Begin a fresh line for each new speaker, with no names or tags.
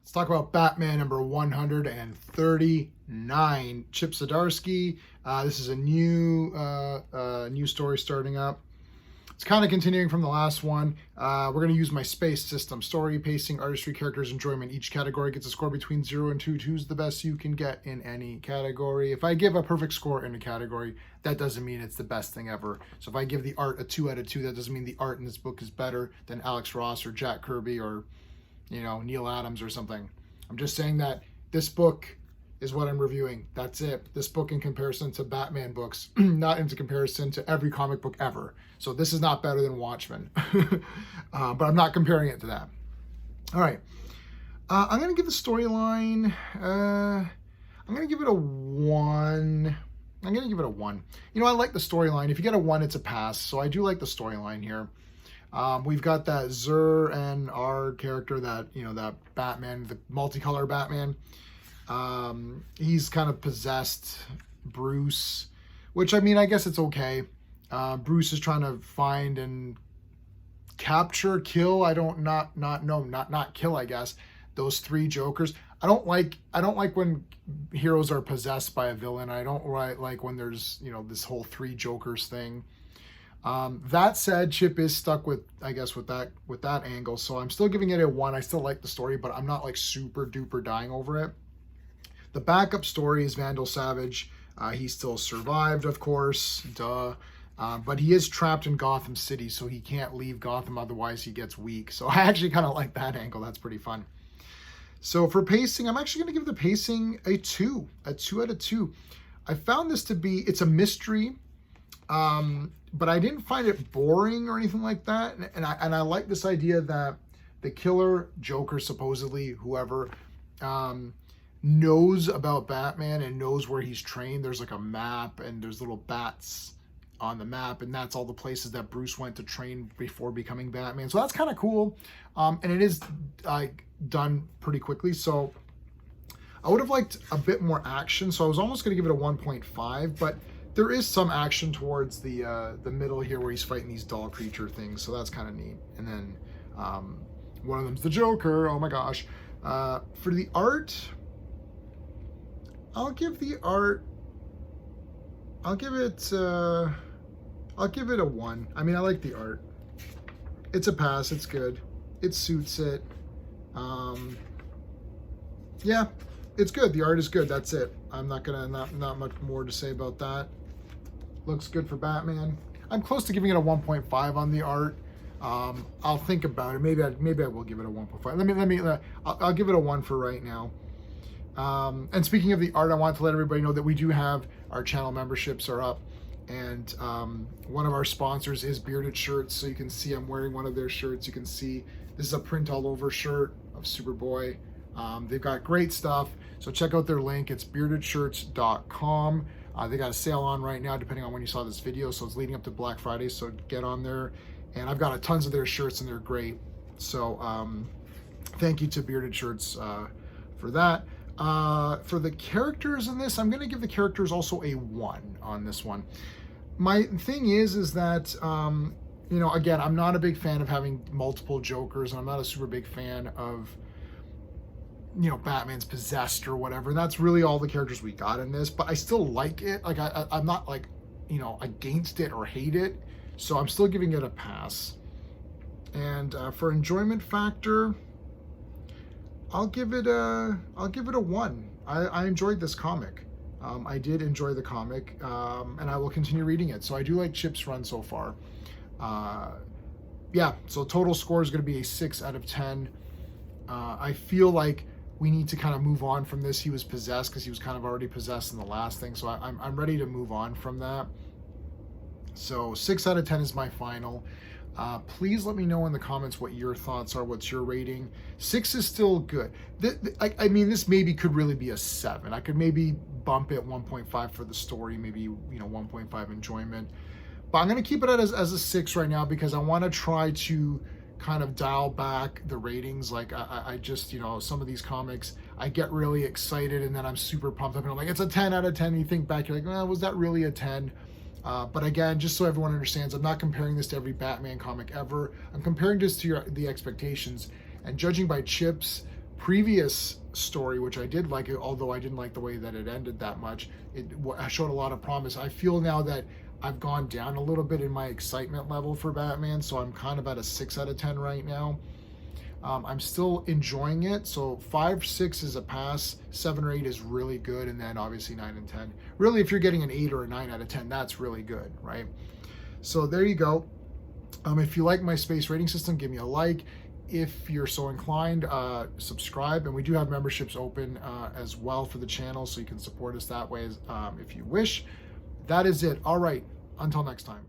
Let's talk about Batman number 139, Chip Zdarsky. This is a new story starting up. It's kind of continuing from the last one. We're going to use my space system. Story, pacing, artistry, characters, enjoyment. Each category gets a score between 0 and 2. 2's the best you can get in any category. If I give a perfect score in a category, that doesn't mean it's the best thing ever. So if I give the art a 2 out of 2, that doesn't mean the art in this book is better than Alex Ross or Jack Kirby or Neil Adams or something. I'm just saying that this book is what I'm reviewing. That's it. This book in comparison to Batman books, not into comparison to every comic book ever. So this is not better than Watchmen, but I'm not comparing it to that. All right. I'm going to give the storyline, I'm going to give it a 1. I'm going to give it a 1. I like the storyline. If you get a 1, it's a pass. So I do like the storyline here. We've got that Zur and our character, that that Batman, the multicolor Batman. He's kind of possessed Bruce, which I guess it's okay. Bruce is trying to find and capture, kill. Not kill. I guess those 3 Jokers. I don't like when heroes are possessed by a villain. I don't like when there's this whole 3 Jokers thing. That said, Chip is stuck with that angle, so I'm still giving it a 1. I still like the story, but I'm not like super duper dying over it. The backup story is Vandal Savage. He still survived, of course, duh. But he is trapped in Gotham City, so he can't leave Gotham, otherwise he gets weak. So I actually kind of like that angle. That's pretty fun. So for pacing, I'm actually going to give the pacing a 2 out of 2. I found this to be, it's a mystery. But I didn't find it boring or anything like that. And I like this idea that the killer, Joker, supposedly, whoever, knows about Batman and knows where he's trained. There's like a map and there's little bats on the map, and that's all the places that Bruce went to train before becoming Batman. So that's kind of cool. And it is done pretty quickly. So I would have liked a bit more action. So I was almost going to give it a 1.5, but there is some action towards the middle here where he's fighting these doll creature things, so that's kind of neat. And then one of them's the Joker. Oh my gosh! For the art, I'll give it a 1. I like the art. It's a pass. It's good. It suits it. Yeah, it's good. The art is good. That's it. I'm not much more to say about that. Looks good for Batman. I'm close to giving it a 1.5 on the art. I'll think about it. Maybe I will give it a 1.5. I'll give it a 1 for right now. And speaking of the art, I want to let everybody know that we do have our channel memberships are up, and one of our sponsors is Bearded Shirts. So you can see I'm wearing one of their shirts. You can see this is a print all over shirt of Superboy. They've got great stuff. So check out their link. It's beardedshirts.com. They got a sale on right now, depending on when you saw this video. So it's leading up to Black Friday. So get on there. And I've got tons of their shirts, and they're great. So thank you to Bearded Shirts for that. For the characters in this, I'm going to give the characters also a 1 on this one. My thing is that, again, I'm not a big fan of having multiple Jokers. And I'm not a super big fan of Batman's possessed or whatever. That's really all the characters we got in this, but I still like it. Like I'm not like, against it or hate it. So I'm still giving it a pass. And for enjoyment factor, I'll give it a 1. I enjoyed this comic. I did enjoy the comic, and I will continue reading it. So I do like Chip's run so far. Yeah, so total score is going to be a 6 out of 10. I feel like we need to kind of move on from this. He was possessed because he was kind of already possessed in the last thing. So I'm ready to move on from that. So 6 out of 10 is my final. Please let me know in the comments what your thoughts are. What's your rating? 6 is still good. This maybe could really be a 7. I could maybe bump it 1.5 for the story, maybe 1.5 enjoyment. But I'm going to keep it as a 6 right now because I want to try to kind of dial back the ratings. Like I just, some of these comics, I get really excited and then I'm super pumped up and I'm like, it's a 10 out of 10. And you think back, you're like, was that really a 10? But again, just so everyone understands, I'm not comparing this to every Batman comic ever. I'm comparing this to the expectations. And judging by Chip's previous story, which I did like, although I didn't like the way that it ended that much. I showed a lot of promise. I feel now that I've gone down a little bit in my excitement level for Batman, so I'm kind of at a 6 out of 10 right now. I'm still enjoying it. So 5, 6 is a pass, 7 or 8 is really good, and then obviously 9 and 10. Really, if you're getting an 8 or a 9 out of 10, that's really good, right? So there you go. If you like my space rating system, give me a like. If you're so inclined, subscribe, and we do have memberships open as well for the channel, so you can support us that way if you wish. That is it. All right, until next time.